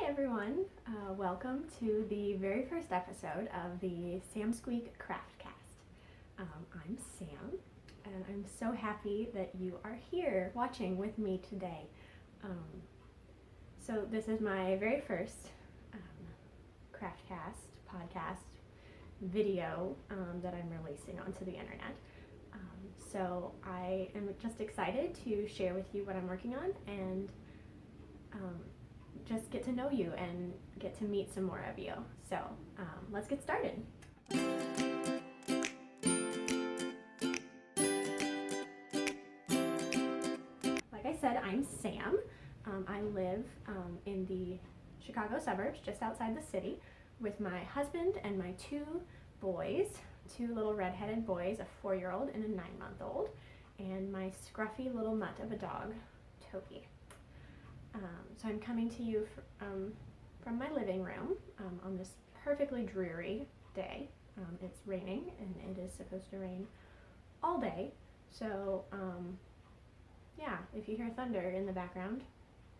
everyone, welcome to the very first episode of the Samsqueak Craftcast. I'm Sam, and I'm so happy that you are here watching with me today. So this is my very first Craftcast podcast video that I'm releasing onto the internet. So I am just excited to share with you what I'm working on and just get to know you and get to meet some more of you. So let's get started. Like I said, I'm Sam. I live in the Chicago suburbs, just outside the city, with my husband and my two boys, two little redheaded boys, a 4-year-old and a 9-month-old, and my scruffy little mutt of a dog, Toby. So I'm coming to you from my living room on this perfectly dreary day. It's raining, and it is supposed to rain all day. So yeah, if you hear thunder in the background,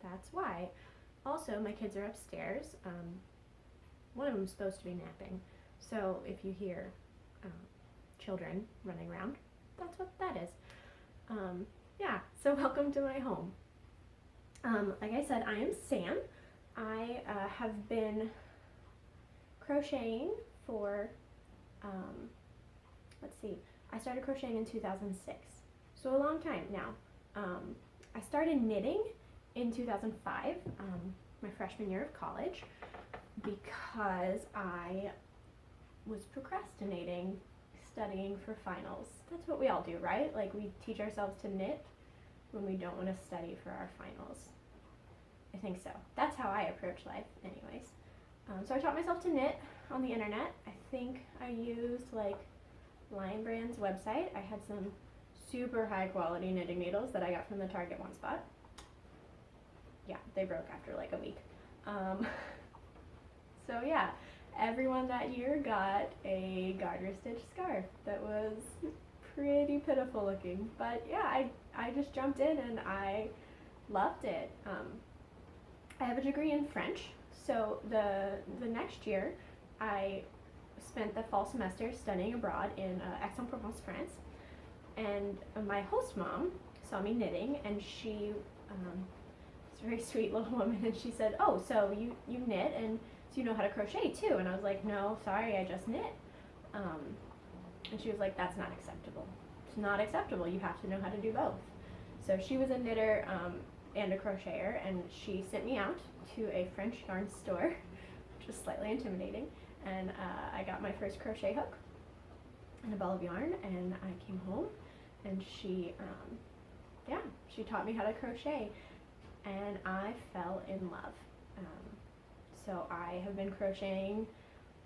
that's why. Also, my kids are upstairs. One of them's supposed to be napping. So if you hear children running around, that's what that is. Yeah, so welcome to my home. Like I said, I am Sam. I have been crocheting for, let's see, I started crocheting in 2006, so a long time now. I started knitting in 2005, my freshman year of college, because I was procrastinating studying for finals. That's what we all do, right? Like, we teach ourselves to knit when we don't want to study for our finals. I think so. That's how I approach life anyways. So I taught myself to knit on the internet. I think I used like Lion Brand's website. I had some super high quality knitting needles that I got from the Target One Spot. Yeah, they broke after like a week. So yeah, everyone that year got a garter stitch scarf that was pretty pitiful looking. But yeah, I just jumped in and I loved it. I have a degree in French, so the next year I spent the fall semester studying abroad in Aix-en-Provence, France, and my host mom saw me knitting, and she is a very sweet little woman, and she said, "Oh, so you knit, and so you know how to crochet too?" And I was like, "No, sorry, I just knit." And she was like, "That's not acceptable. It's not acceptable. You have to know how to do both." So she was a knitter and a crocheter, and she sent me out to a French yarn store, which was slightly intimidating, and I got my first crochet hook and a ball of yarn, and I came home, and she taught me how to crochet, and I fell in love. So I have been crocheting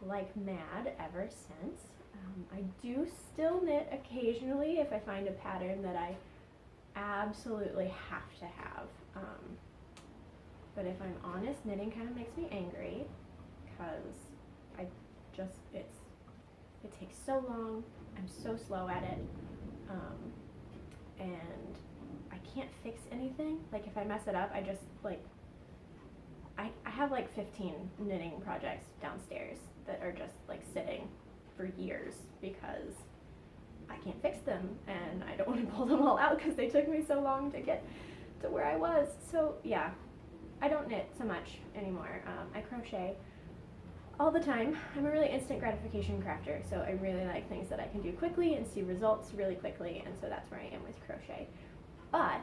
like mad ever since. I do still knit occasionally if I find a pattern that I absolutely have to have. But if I'm honest, knitting kind of makes me angry because it takes so long. I'm so slow at it, and I can't fix anything. Like, if I mess it up, I just like I have like 15 knitting projects downstairs that are just like sitting for years because I can't fix them, and I don't want to pull them all out because they took me so long to get to where I was. So yeah, I don't knit so much anymore. I crochet all the time. I'm a really instant gratification crafter, so I really like things that I can do quickly and see results really quickly, and so that's where I am with crochet. But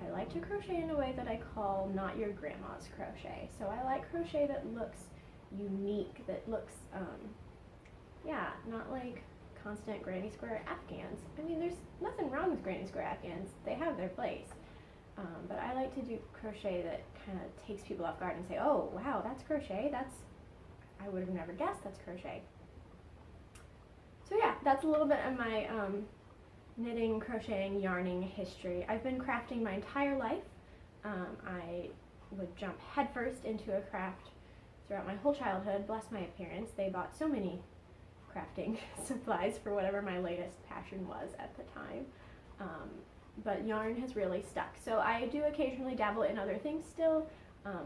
I like to crochet in a way that I call not your grandma's crochet. So I like crochet that looks unique, that looks, not like constant granny square afghans. I mean, there's nothing wrong with granny square afghans. They have their place. But I like to do crochet that kind of takes people off guard and say, "Oh, wow, that's crochet. I would have never guessed that's crochet." So yeah, that's a little bit of my knitting, crocheting, yarning history. I've been crafting my entire life. I would jump headfirst into a craft throughout my whole childhood. Bless my parents. They bought so many crafting supplies for whatever my latest passion was at the time. But yarn has really stuck. So I do occasionally dabble in other things still.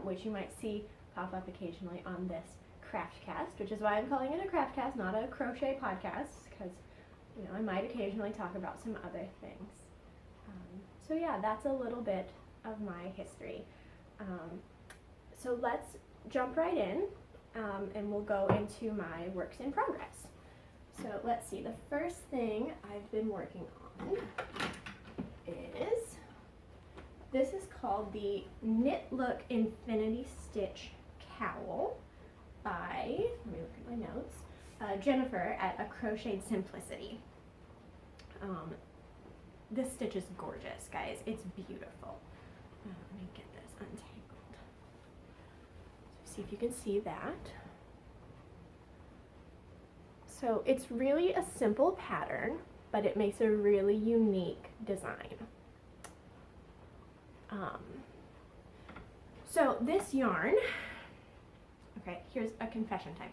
which you might see pop up occasionally on this Craftcast, which is why I'm calling it a Craftcast, not a crochet podcast, because I might occasionally talk about some other things. So yeah, that's a little bit of my history. So let's jump right in, and we'll go into my works in progress. So let's see, the first thing I've been working on is, this is called the Knit Look Infinity Stitch Cowl by, let me look at my notes, Jennifer at A Crocheted Simplicity. This stitch is gorgeous, guys. It's beautiful. Let me get this untangled. So see if you can see that. So it's really a simple pattern, but it makes a really unique design. So this yarn, okay, here's a confession time.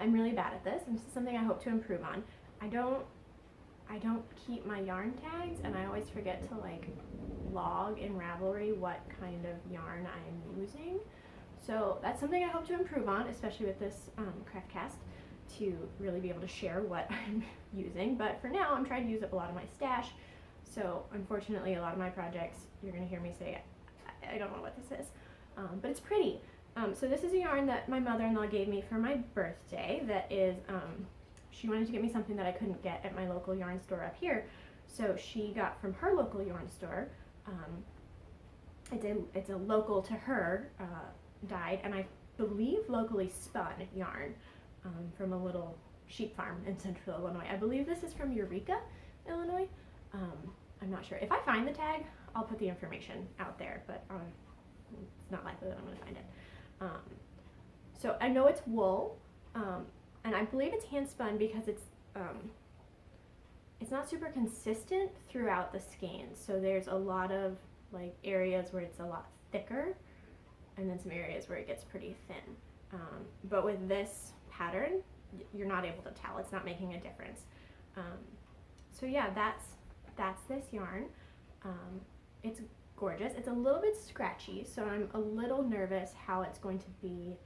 I'm really bad at this, and this is something I hope to improve on. I don't keep my yarn tags, and I always forget to like log in Ravelry what kind of yarn I'm using. So that's something I hope to improve on, especially with this Craftcast, to really be able to share what I'm using. But for now, I'm trying to use up a lot of my stash. So unfortunately, a lot of my projects, you're going to hear me say, I don't know what this is, but it's pretty. So this is a yarn that my mother-in-law gave me for my birthday that is, she wanted to get me something that I couldn't get at my local yarn store up here. So she got from her local yarn store, it's a local to her dyed, and I believe locally spun yarn from a little sheep farm in central Illinois. I believe this is from Eureka, Illinois. I'm not sure. If I find the tag, I'll put the information out there, but it's not likely that I'm going to find it. So I know it's wool, and I believe it's hand spun because it's not super consistent throughout the skeins. So there's a lot of like areas where it's a lot thicker, and then some areas where it gets pretty thin. But with this pattern, you're not able to tell. It's not making a difference. So yeah, that's this yarn. It's gorgeous. It's a little bit scratchy, so I'm a little nervous how it's going to be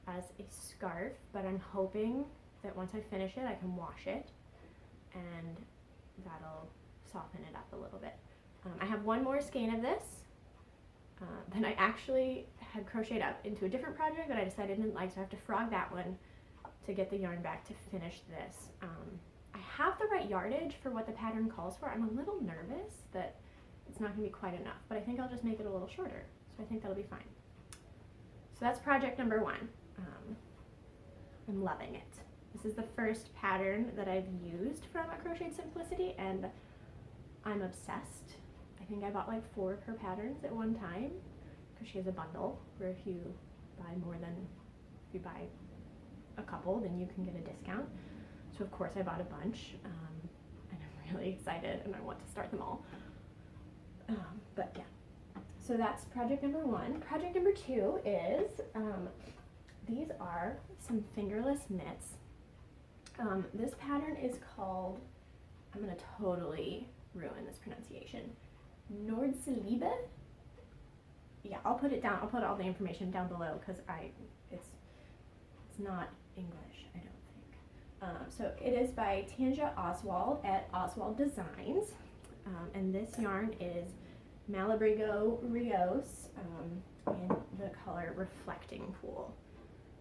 as a scarf, but I'm hoping that once I finish it, I can wash it, and that'll soften it up a little bit. I have one more skein of this that I actually had crocheted up into a different project that I decided I didn't like, so I have to frog that one to get the yarn back to finish this. I have the right yardage for what the pattern calls for. I'm a little nervous that it's not going to be quite enough, but I think I'll just make it a little shorter, so I think that'll be fine. So that's project number one. I'm loving it. This is the first pattern that I've used from A Crocheted Simplicity, and I'm obsessed. I think I bought like 4 of her patterns at one time, because she has a bundle where if you buy a couple, then you can get a discount. So of course I bought a bunch, and I'm really excited, and I want to start them all. But yeah, so that's project number one. Project number two is, these are some fingerless mitts. This pattern is called, I'm going to totally ruin this pronunciation, Nordseeliebe. Yeah, I'll put it down. I'll put all the information down below because it's not English, I don't think. So it is by Tanja Oswald at Oswald Designs, and this yarn is Malabrigo Rios in the color Reflecting Pool.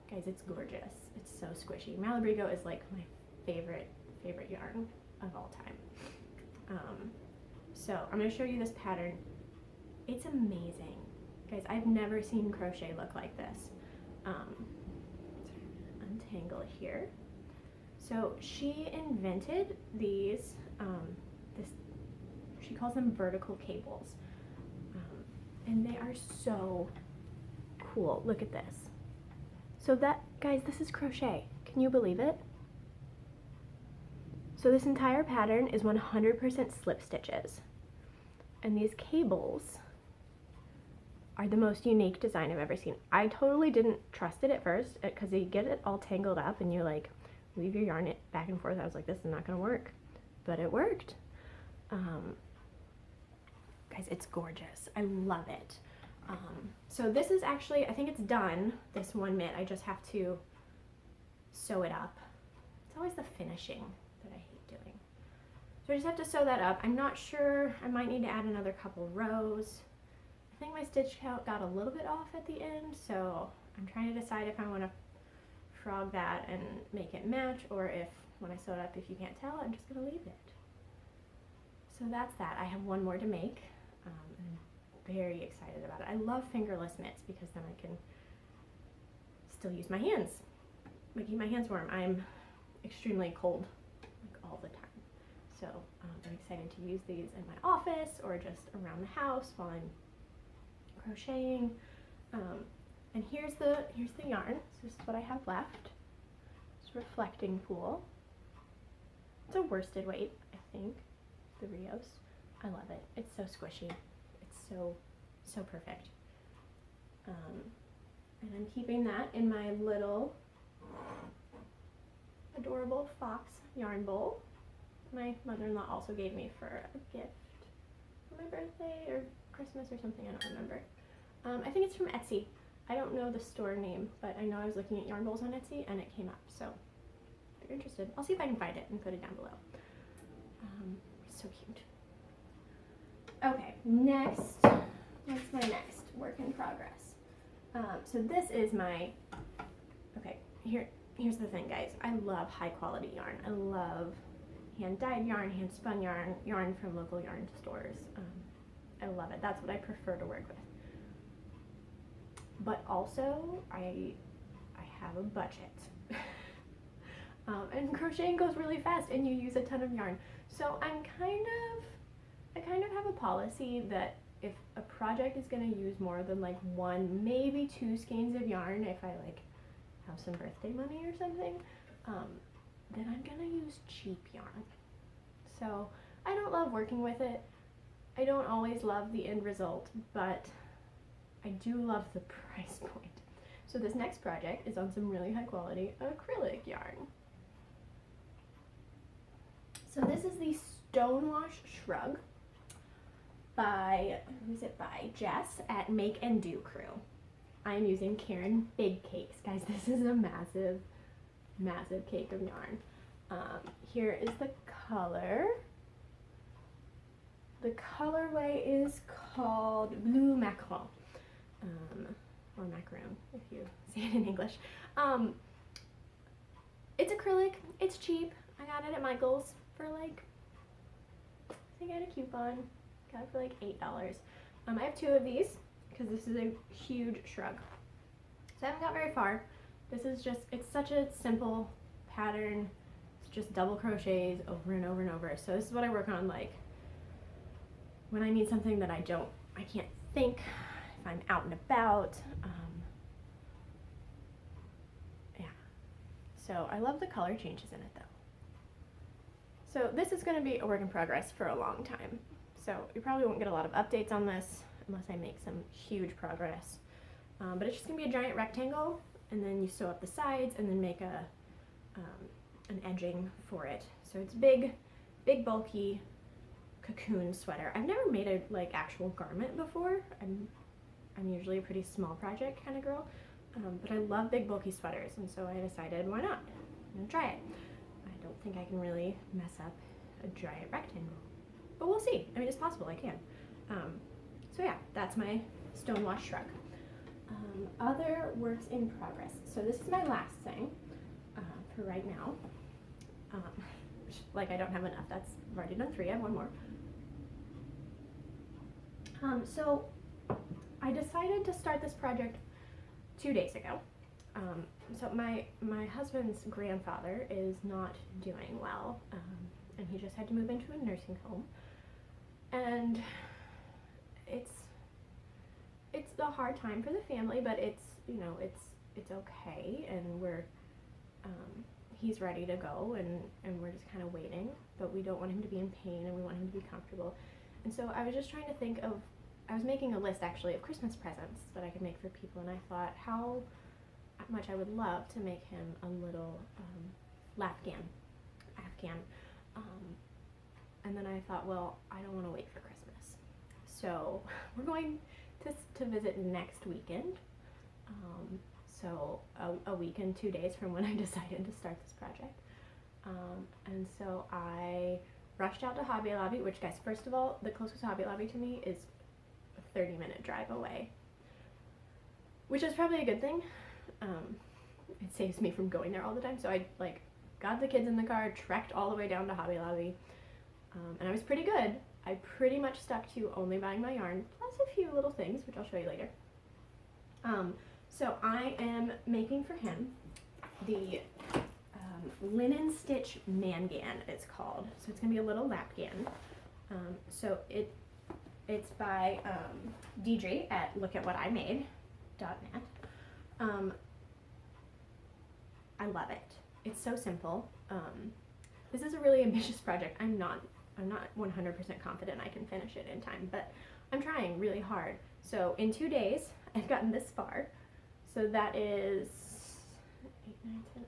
Guys, it's gorgeous. It's so squishy. Malabrigo is like my favorite yarn of all time. So I'm going to show you this pattern. It's amazing. Guys, I've never seen crochet look like this. Untangle here. So she invented these, she calls them vertical cables. And they are so cool. Look at this. So that, guys, this is crochet. Can you believe it? So this entire pattern is 100% slip stitches. And these cables are the most unique design I've ever seen. I totally didn't trust it at first because you get it all tangled up and you like weave your yarn back and forth. I was like, this is not gonna work, but it worked. Guys, it's gorgeous. I love it. So this is actually, I think it's done, this one mitt. I just have to sew it up. It's always the finishing that I hate doing. So I just have to sew that up. I'm not sure, I might need to add another couple rows. I think my stitch count got a little bit off at the end, so I'm trying to decide if I want to frog that and make it match, or if when I sew it up, if you can't tell, I'm just going to leave it. So that's that. I have one more to make. I'm very excited about it. I love fingerless mitts because then I can still use my hands, making my hands warm. I'm extremely cold like all the time. So I'm excited to use these in my office or just around the house while I'm crocheting. And here's the yarn. This is what I have left. It's Reflecting Pool. It's a worsted weight, I think. The Rios. I love it. It's so squishy. It's so perfect. And I'm keeping that in my little adorable fox yarn bowl. My mother-in-law also gave me for a gift for my birthday or Christmas or something. I don't remember. I think it's from Etsy. I don't know the store name, but I know I was looking at yarn bowls on Etsy and it came up. So if you're interested, I'll see if I can find it and put it down below. It's so cute. Okay, next, what's my next work in progress? So this is my, okay, here's the thing, guys. I love high quality yarn. I love hand dyed yarn, hand spun yarn, yarn from local yarn stores. I love it. That's what I prefer to work with. But also, I have a budget. And crocheting goes really fast and you use a ton of yarn. So I kind of have a policy that if a project is going to use more than like 1, maybe 2 skeins of yarn, if I like have some birthday money or something, then I'm going to use cheap yarn. So I don't love working with it. I don't always love the end result, but I do love the price point. So this next project is on some really high quality acrylic yarn. So this is the Stonewash Shrug by, who's it by? Jess at Make and Do Crew. I'm using Karen Big Cakes. Guys, this is a massive, massive cake of yarn. Here is the color. The colorway is called Blue Macaron. Or macaroon, if you say it in English. It's acrylic, it's cheap. I got it at Michael's for like, I think I had a coupon, got it for like $8. I have 2 of these because this is a huge shrug. So I haven't got very far. This is just, it's such a simple pattern. It's just double crochets over and over and over. So this is what I work on like when I need something that I can't think, if I'm out and about. Yeah. So I love the color changes in it though. So this is going to be a work in progress for a long time. So you probably won't get a lot of updates on this unless I make some huge progress. But it's just going to be a giant rectangle, and then you sew up the sides and then make an edging for it. So it's big, bulky cocoon sweater. I've never made a like actual garment before. I'm usually a pretty small project kind of girl, but I love big bulky sweaters, and so I decided, why not? I'm gonna try it. I don't think I can really mess up a giant rectangle, but we'll see. I mean, it's possible I can. So yeah, that's my Stonewash Shrug. Other works in progress. So this is my last thing for right now. Like I don't have enough. I've already done 3. I have 1 more. So I decided to start this project 2 days ago. So my husband's grandfather is not doing well, and he just had to move into a nursing home. And it's a hard time for the family, but it's okay, and he's ready to go, and we're just kind of waiting, but we don't want him to be in pain, and we want him to be comfortable. And so I was just trying to think of, I was making a list actually of Christmas presents that I could make for people, and I thought how much I would love to make him a little Afghan. And then I thought, well, I don't want to wait for Christmas. So we're going to visit next weekend. So a week and 2 days from when I decided to start this project. And so I rushed out to Hobby Lobby, which, guys, first of all, the closest Hobby Lobby to me is a 30-minute drive away, which is probably a good thing. It saves me from going there all the time. So I got the kids in the car, trekked all the way down to Hobby Lobby, and I was pretty good. I pretty much stuck to only buying my yarn, plus a few little things, which I'll show you later. So I am making for him the linen stitch Manghan, it's called. So it's gonna be a little lapgan. So it's by Deidre at lookatwhatimade.net. I love it. It's so simple. This is a really ambitious project. I'm not 100% confident I can finish it in time, but I'm trying really hard. So in 2 days, I've gotten this far. So that is 8, 9, 10,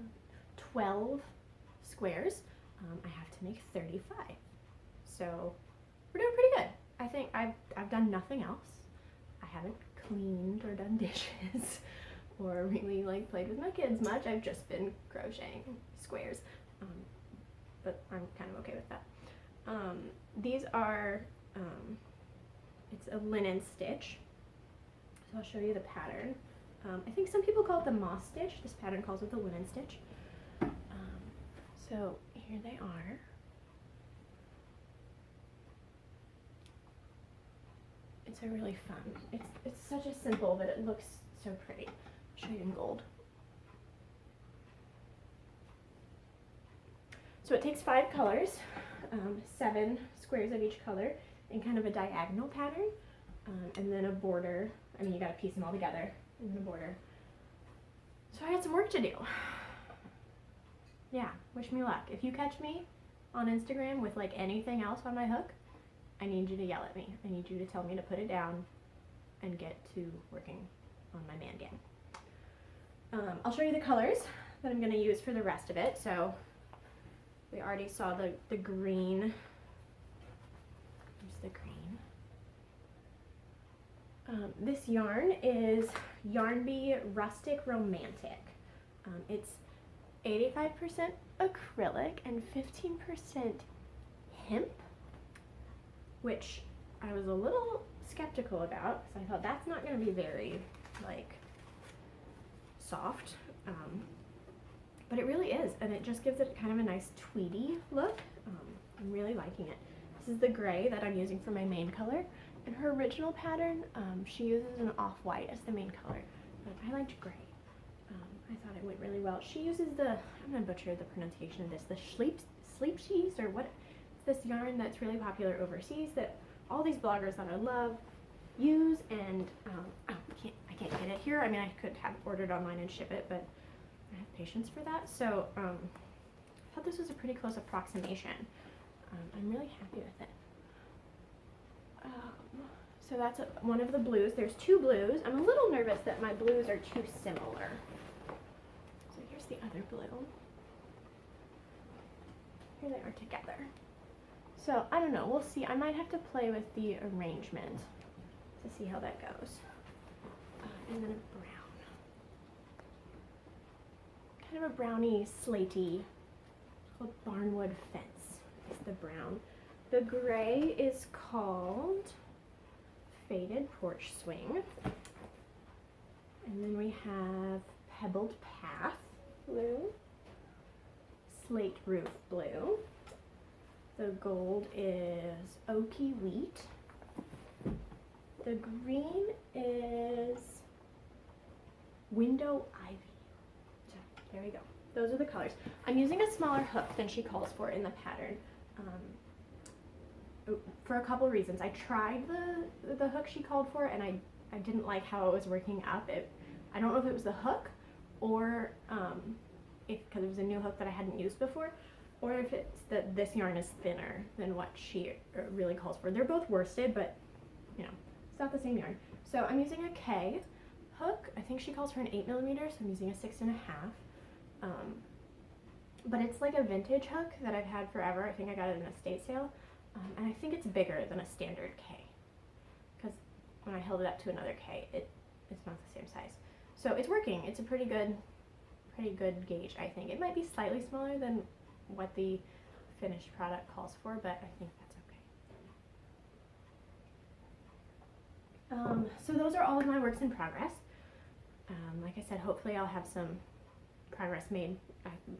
12 squares. I have to make 35. So we're doing pretty good. I think I've done nothing else. I haven't cleaned or done dishes or really played with my kids much. I've just been crocheting squares, but I'm kind of okay with that. These are, it's a linen stitch, so I'll show you the pattern. I think some people call it the moss stitch. This pattern calls it the linen stitch. So here they are. It's a really fun. It's such a simple, but it looks so pretty. I'll show you in gold. So it takes 5 colors, 7 squares of each color, in kind of a diagonal pattern, and then a border. I mean, you gotta piece them all together, and then a border. So I had some work to do. Yeah, wish me luck. If you catch me on Instagram with anything else on my hook, I need you to yell at me. I need you to tell me to put it down and get to working on my Manghan. I'll show you the colors that I'm going to use for the rest of it. So we already saw the green. Here's the green. This yarn is Yarn Bee Rustic Romantic. It's 85% acrylic and 15% hemp, which I was a little skeptical about because I thought that's not going to be very soft, but it really is, and it just gives it kind of a nice tweedy look. I'm really liking it. This is the gray that I'm using for my main color. In her original pattern, she uses an off-white as the main color, but I liked gray. I thought it went really well. She uses I'm going to butcher the pronunciation of this, the sleep cheese, or what? It's this yarn that's really popular overseas that all these bloggers that I love use, and I can't get it here. I mean, I could have ordered online and ship it, but I have patience for that. So I thought this was a pretty close approximation. I'm really happy with it. So that's one of the blues. There's 2 blues. I'm a little nervous that my blues are too similar. So here's the other blue. Here they are together. So I don't know, we'll see. I might have to play with the arrangement to see how that goes. And then a brown. Kind of a browny, slatey, called Barnwood Fence is the brown. The gray is called Faded Porch Swing. And then we have Pebbled Path blue, Slate Roof blue. The gold is Oaky Wheat. The green is Window Ivy. So there we go. Those are the colors. I'm using a smaller hook than she calls for in the pattern. For a couple reasons. I tried the hook she called for, and I didn't like how it was working up. I don't know if it was the hook, or because it was a new hook that I hadn't used before, or if it's that this yarn is thinner than what she really calls for. They're both worsted, but it's not the same yarn. So I'm using a K hook. I think she calls for an 8mm, so I'm using a 6.5. But it's like a vintage hook that I've had forever. I think I got it in a estate sale. And I think it's bigger than a standard K, because when I held it up to another K, it's not the same size. So it's working. It's a pretty good gauge, I think. It might be slightly smaller than what the finished product calls for, but I think that's okay. So those are all of my works in progress. Like I said, hopefully I'll have some progress made.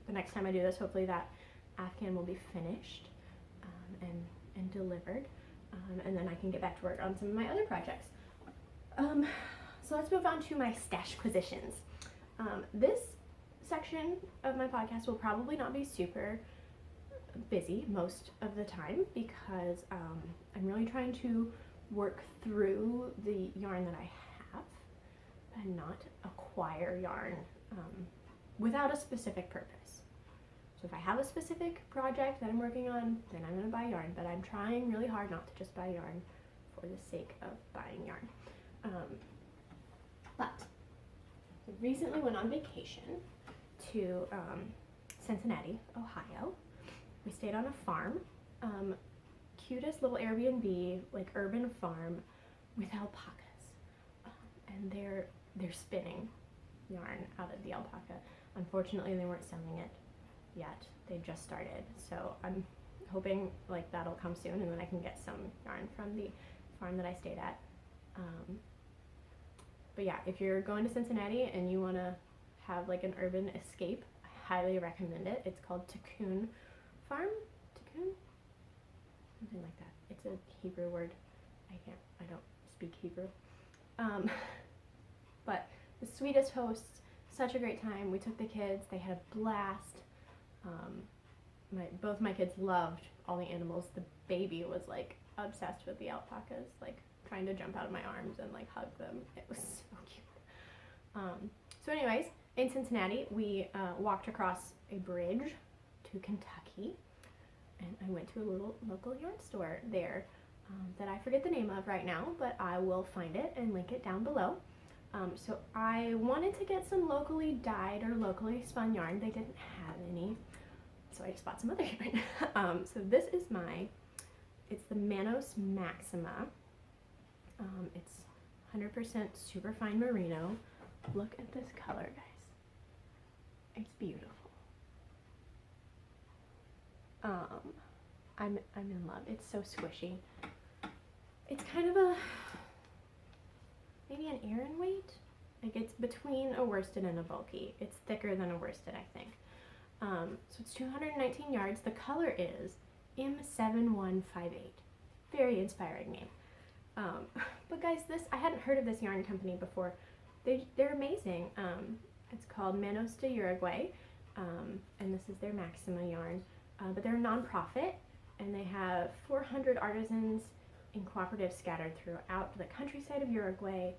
The next time I do this, hopefully that Afghan will be finished and delivered, and then I can get back to work on some of my other projects. So let's move on to my stashquisitions. This section of my podcast will probably not be super busy most of the time because I'm really trying to work through the yarn that I have and not acquire yarn without a specific purpose. So if I have a specific project that I'm working on, then I'm going to buy yarn, but I'm trying really hard not to just buy yarn for the sake of buying yarn. But I recently went on vacation to Cincinnati, Ohio. We stayed on a farm, cutest little Airbnb, like urban farm with alpacas, and they're spinning yarn out of the alpaca. Unfortunately, they weren't selling it yet. They just started, so I'm hoping like that'll come soon, and then I can get some yarn from the farm that I stayed at. But yeah, if you're going to Cincinnati and you want to have like an urban escape, I highly recommend it. It's called Tikuun Farm? Tikuun? Something like that. It's a Hebrew word. I don't speak Hebrew. But the sweetest hosts, such a great time. We took the kids, they had a blast. Both my kids loved all the animals. The baby was like obsessed with the alpacas, like trying to jump out of my arms and like hug them. It was so cute. So anyways, in Cincinnati, we walked across a bridge to Kentucky, and I went to a little local yarn store there that I forget the name of right now, but I will find it and link it down below. So I wanted to get some locally dyed or locally spun yarn. They didn't have any, so I just bought some other yarn. So this is it's the Manos Maxima. It's 100% superfine merino. Look at this color, guys. It's beautiful. I'm in love. It's so squishy. It's kind of maybe an Aran weight. Like it's between a worsted and a bulky. It's thicker than a worsted, I think. So it's 219 yards. The color is M7158. Very inspiring name. But guys, I hadn't heard of this yarn company before. They're amazing. It's called Manos del Uruguay, and this is their Maxima yarn. But they're a non-profit, and they have 400 artisans in cooperatives scattered throughout the countryside of Uruguay,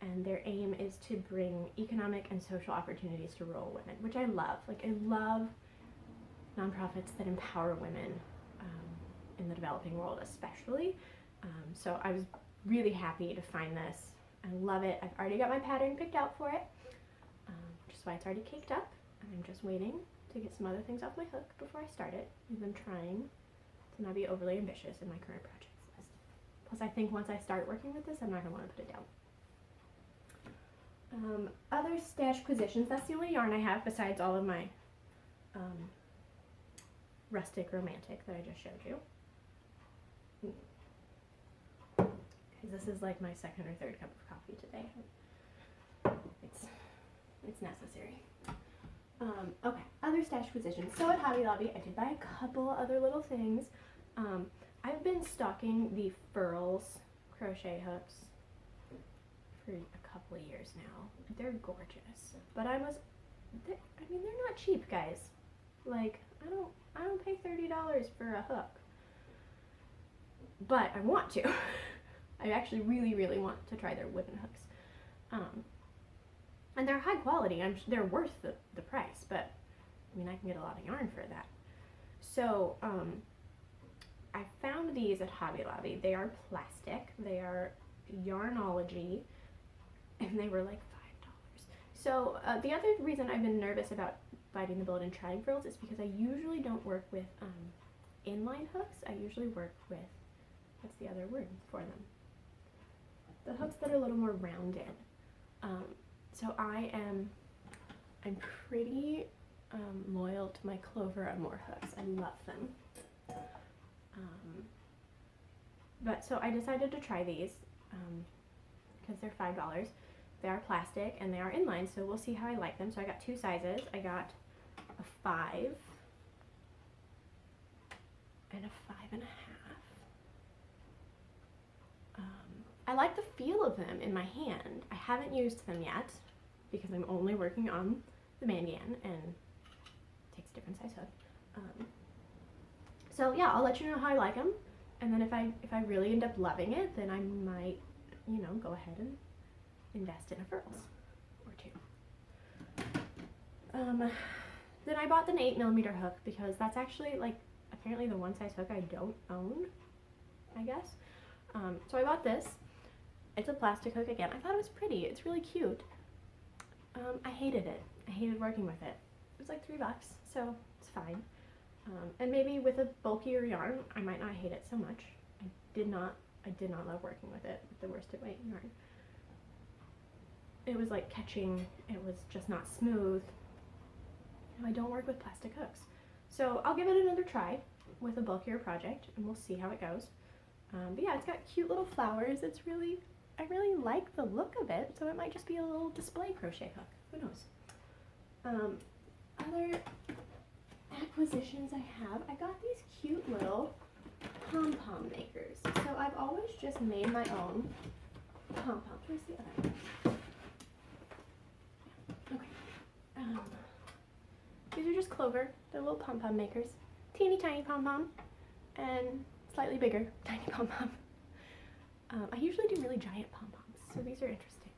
and their aim is to bring economic and social opportunities to rural women, which I love. Like, I love nonprofits that empower women in the developing world especially. So I was really happy to find this. I love it. I've already got my pattern picked out for it, which is why it's already caked up. I'm just waiting to get some other things off my hook before I start it. I've been trying to not be overly ambitious in my current projects list. Plus, I think once I start working with this, I'm not going to want to put it down. Other stashquisitions, that's the only yarn I have besides all of my rustic romantic that I just showed you. This is like my second or third cup of coffee today. It's necessary. Okay, other stashquisitions. So at Hobby Lobby, I did buy a couple other little things. I've been stocking the Furls crochet hooks for a couple of years now. They're gorgeous, but they're not cheap, guys. Like, I don't pay $30 for a hook, but I want to. I actually really, really want to try their wooden hooks. And they're high quality. They're worth the price, but I mean, I can get a lot of yarn for that. So I found these at Hobby Lobby. They are plastic. They are Yarnology, and they were like $5. So the other reason I've been nervous about biting the bullet and trying frills is because I usually don't work with inline hooks. I usually work with, what's the other word for them? the hooks that are a little more rounded. So I'm pretty loyal to my Clover Amour hooks. I love them. But so I decided to try these because they're $5. They are plastic and they are inline, so we'll see how I like them. So I got two sizes. I got a 5 and a 5.5. I like the feel of them in my hand. I haven't used them yet because I'm only working on the Manghan and it takes a different size hook. So yeah, I'll let you know how I like them, and then if I really end up loving it, then I might, you know, go ahead and invest in a furls or two. Then I bought an 8mm hook because that's actually like apparently the one size hook I don't own, I guess. So I bought this. It's a plastic hook again. I thought it was pretty. It's really cute. I hated it. I hated working with it. It was like $3, so it's fine. And maybe with a bulkier yarn, I might not hate it so much. I did not love working with it. The worsted weight yarn. It was like catching. It was just not smooth. I don't work with plastic hooks. So I'll give it another try with a bulkier project and we'll see how it goes. But yeah, it's got cute little flowers. I really like the look of it, so it might just be a little display crochet hook. Who knows? Other acquisitions I have, I got these cute little pom-pom makers. So I've always just made my own pom-poms. Where's the other one? Okay. These are just Clover. They're little pom-pom makers. Teeny tiny pom-pom and slightly bigger tiny pom-pom. I usually do really giant pom-poms, so these are interesting.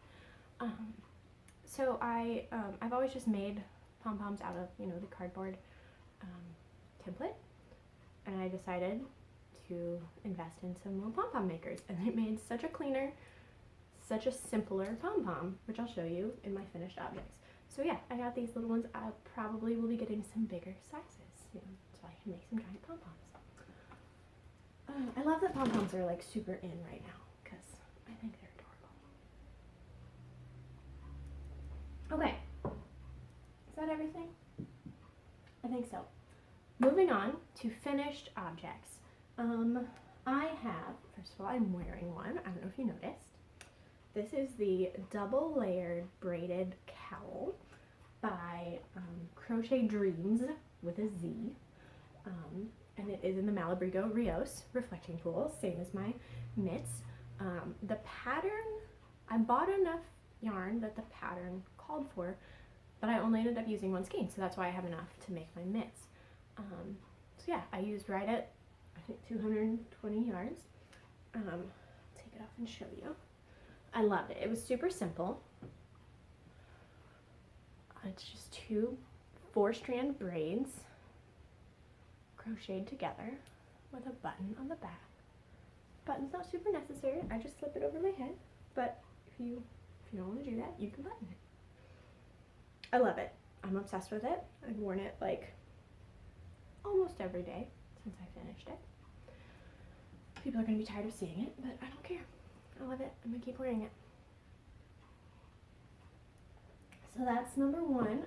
So I've always just made pom-poms out of, you know, the cardboard template, and I decided to invest in some little pom-pom makers, and it made such a cleaner, such a simpler pom-pom, which I'll show you in my finished objects. So yeah, I got these little ones. I probably will be getting some bigger sizes soon, so I can make some giant pom-poms. I love that pom-poms are like super in right now because I think they're adorable. Okay, is that everything? I think so. Moving on to finished objects. I have, first of all, I'm wearing one. I don't know if you noticed. This is the double layered braided cowl by Crochet Dreams with a Z. And it is in the Malabrigo Rios reflecting tulle, same as my mitts. The pattern, I bought enough yarn that the pattern called for, but I only ended up using one skein, so that's why I have enough to make my mitts. So yeah, I used right at, I think, 220 yards. Take it off and show you. I loved it. It was super simple. It's just two 4-strand braids crocheted together with a button on the back. Button's not super necessary. I just slip it over my head, but if you don't want to do that, you can button it. I love it. I'm obsessed with it. I've worn it like almost every day since I finished it. People are going to be tired of seeing it, but I don't care. I love it. I'm going to keep wearing it. So that's number one.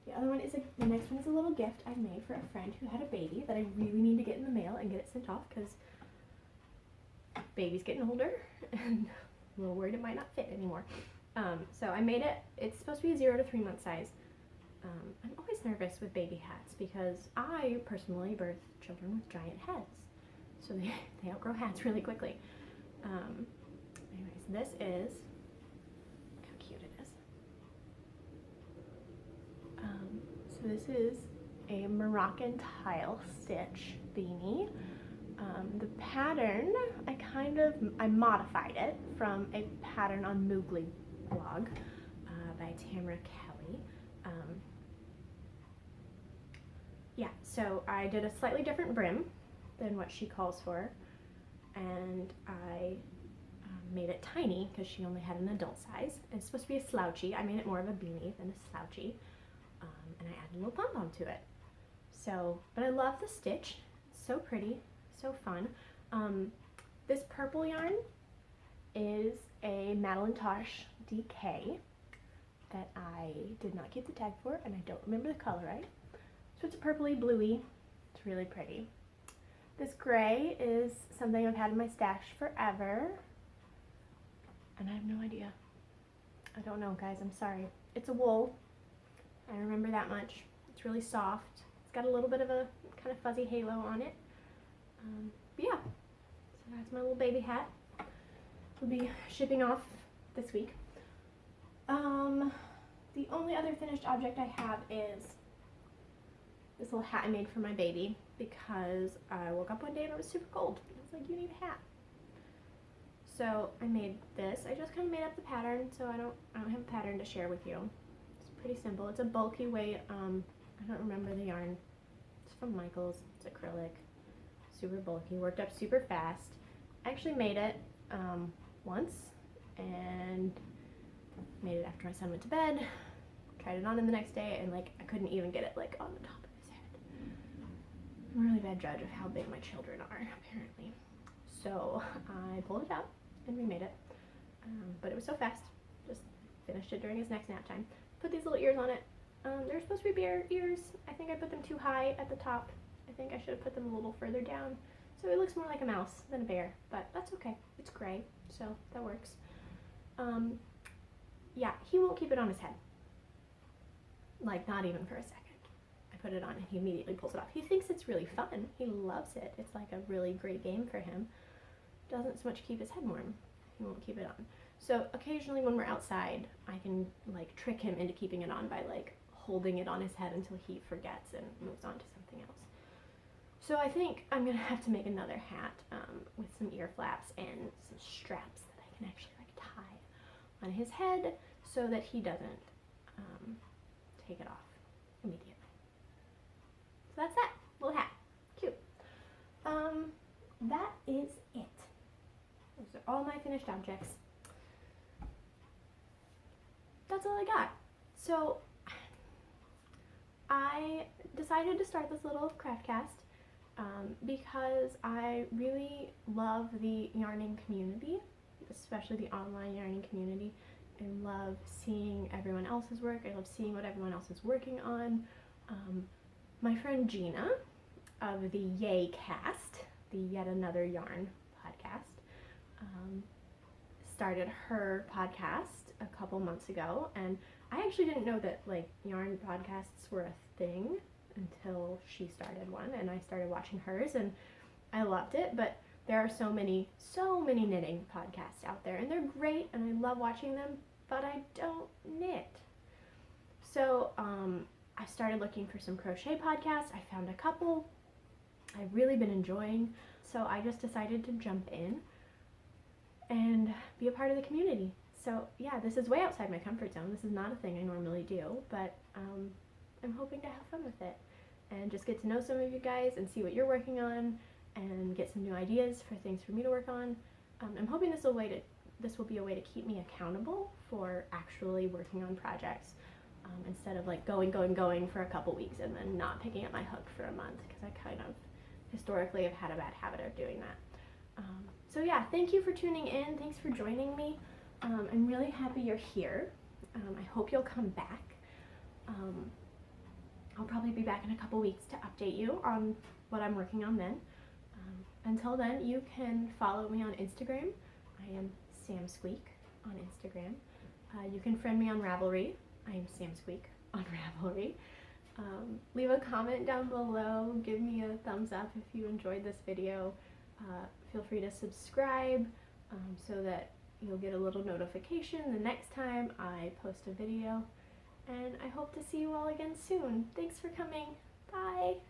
The other one is the next one is a little gift I made for a friend who had a baby that I really need to get in the mail and get it sent off because baby's getting older and a little worried it might not fit anymore. So I made it. It's supposed to be a 0 to 3 month size. I'm always nervous with baby hats because I personally birth children with giant heads, so they outgrow hats really quickly. Anyways, this is, look how cute it is. So this is a Moroccan tile stitch beanie. The pattern, I modified it from a pattern on Moogly blog by Tamara Kelly. Yeah, so I did a slightly different brim than what she calls for, and I made it tiny because she only had an adult size. It's supposed to be a slouchy. I made it more of a beanie than a slouchy, and I added a little pom-pom to it. So, but I love the stitch. It's so pretty, so fun. This purple yarn is a Madelinetosh DK that I did not keep the tag for, and I don't remember the color right. So it's a purpley bluey. It's really pretty. This gray is something I've had in my stash forever, and I have no idea. I don't know, guys. I'm sorry. It's a wool. I remember that much. It's really soft. It's got a little bit of a kind of fuzzy halo on it. But yeah, so that's my little baby hat. Will be shipping off this week. The only other finished object I have is this little hat I made for my baby because I woke up one day and it was super cold. I was like, you need a hat. So I made this. I just kind of made up the pattern, so I don't have a pattern to share with you. It's pretty simple. It's a bulky weight. I don't remember the yarn. It's from Michaels. It's acrylic. Super bulky. Worked up super fast. I actually made it once and made it after my son went to bed. Tried it on him the next day, and like I couldn't even get it like on the top of his head. I'm a really bad judge of how big my children are, apparently. So I pulled it out and remade it, but it was so fast. Just finished it during his next nap time. Put these little ears on it. They're supposed to be bear ears. I think I put them too high at the top. I think I should have put them a little further down, so it looks more like a mouse than a bear, but that's okay. It's gray, so that works. Yeah, he won't keep it on his head. Like, not even for a second. I put it on and he immediately pulls it off. He thinks it's really fun. He loves it. It's like a really great game for him. Doesn't so much keep his head warm. He won't keep it on. So occasionally when we're outside, I can like trick him into keeping it on by like holding it on his head until he forgets and moves on to something else. So I think I'm gonna have to make another hat with some ear flaps and some straps that I can actually like tie on his head so that he doesn't take it off immediately. So that's that little hat. Cute. That is it. Those are all my finished objects. That's all I got. So I decided to start this little craftcast because I really love the yarning community, especially the online yarning community. I love seeing everyone else's work. I love seeing what everyone else is working on. My friend Gina of the Yay Cast, the Yet Another Yarn podcast, started her podcast a couple months ago, and I actually didn't know that like yarn podcasts were a thing until she started one, and I started watching hers and I loved it. But there are so many knitting podcasts out there, and they're great and I love watching them, but I don't knit. So I started looking for some crochet podcasts. I found a couple I've really been enjoying, so I just decided to jump in and be a part of the community. So yeah, this is way outside my comfort zone. This is not a thing I normally do, but I'm hoping to have fun with it and just get to know some of you guys and see what you're working on and get some new ideas for things for me to work on. I'm hoping this will be a way to keep me accountable for actually working on projects instead of like going for a couple weeks and then not picking up my hook for a month, because I kind of historically have had a bad habit of doing that. So yeah, thank you for tuning in. Thanks for joining me. I'm really happy you're here. I hope you'll come back. I'll probably be back in a couple weeks to update you on what I'm working on then. Until then, you can follow me on Instagram. I am Samsqueak on Instagram. You can friend me on Ravelry. I am Samsqueak on Ravelry. Leave a comment down below. Give me a thumbs up if you enjoyed this video. Feel free to subscribe so that you'll get a little notification the next time I post a video. And I hope to see you all again soon. Thanks for coming. Bye.